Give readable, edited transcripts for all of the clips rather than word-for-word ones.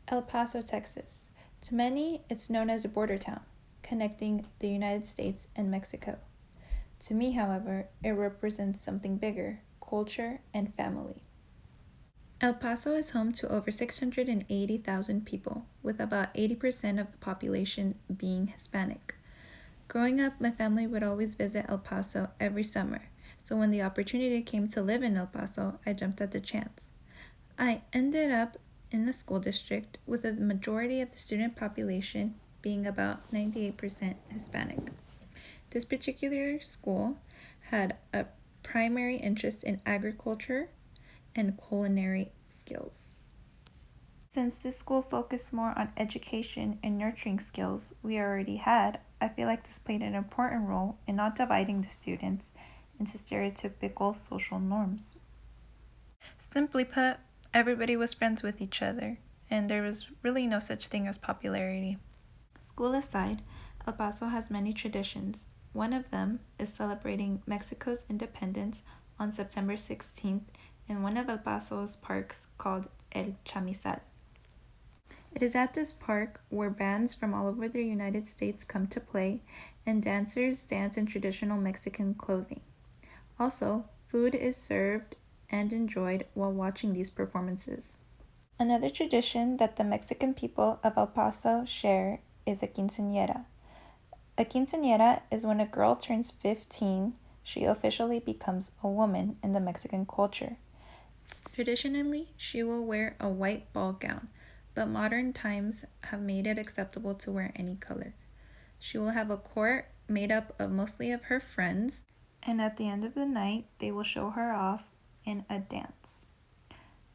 El Paso, Texas. To many, it's known as a border town, connecting the United States and Mexico. To me, however, it represents something bigger: culture and family. El Paso is home to over 680,000 people, with about 80% of the population being Hispanic. Growing up, my family would always visit El Paso every summer, so when the opportunity came to live in El Paso, I jumped at the chance. I ended up in the school district with the majority of the student population being about 98% Hispanic. This particular school had a primary interest in agriculture and culinary skills. Since this school focused more on education and nurturing skills we already had, I feel like this played an important role in not dividing the students into stereotypical social norms. Simply put, everybody was friends with each other, and there was really no such thing as popularity. School aside, El Paso has many traditions. One of them is celebrating Mexico's independence on September 16th in one of El Paso's parks called El Chamizal. It is at this park where bands from all over the United States come to play and dancers dance in traditional Mexican clothing. Also, food is served and enjoyed while watching these performances. Another tradition that the Mexican people of El Paso share is a quinceañera. A quinceañera is when a girl turns 15, she officially becomes a woman in the Mexican culture. Traditionally, she will wear a white ball gown, but modern times have made it acceptable to wear any color. She will have a court made up of mostly of her friends, and at the end of the night, they will show her off in a dance.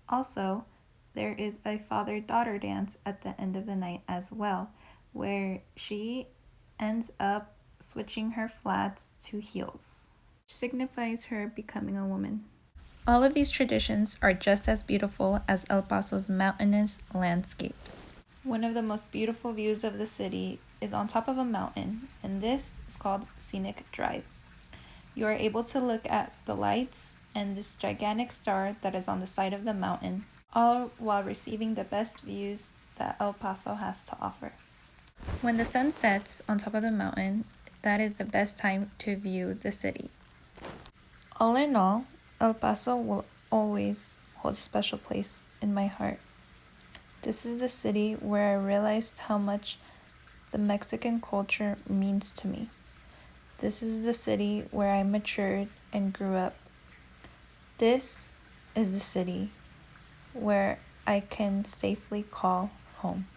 Also, there is a father-daughter dance at the end of the night as well, where she ends up switching her flats to heels, which signifies her becoming a woman. All of these traditions are just as beautiful as El Paso's mountainous landscapes. One of the most beautiful views of the city is on top of a mountain, and this is called Scenic Drive. You are able to look at the lights and this gigantic star that is on the side of the mountain, all while receiving the best views that El Paso has to offer. When the sun sets on top of the mountain, that is the best time to view the city. All in all, El Paso will always hold a special place in my heart. This is the city where I realized how much the Mexican culture means to me. This is the city where I matured and grew up. This is the city where I can safely call home.